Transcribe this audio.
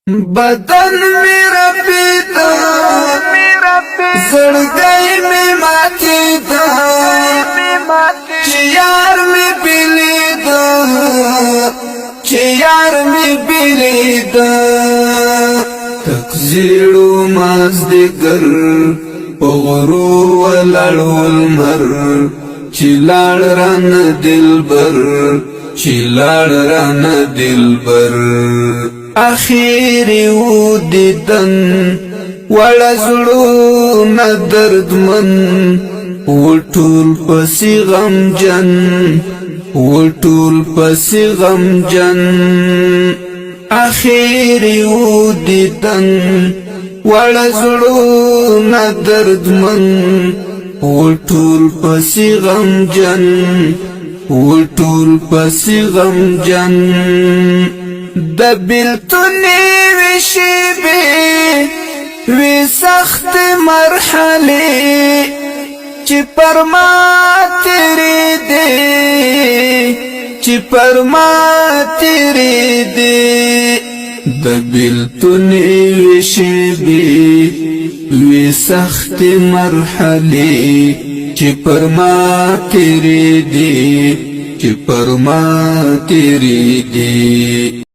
بدن میرا پیتا زړګی می ماتی دا چې یار می بلی دا چې یار می بلی دا تکزیړو مازدګر په غرور ولاړو المر چې لاړ ران دلبر چې لاړ ران دلبر اخیری و دیدن وړزړو نه دردمن وټول پسې غمجن وټول پسې غمجن اخیری و دیدن وړزړو نه دردمن وټول پسې غمجن وټول پسې غمجن د بیلتونی وشی بی وی سخت مرحله چې پر ما تیری دی چې پر ما تیری دی د بیلتونی وشی بی وی سخت مرحله چې پر ما تیری دی چې پر ما تیری دی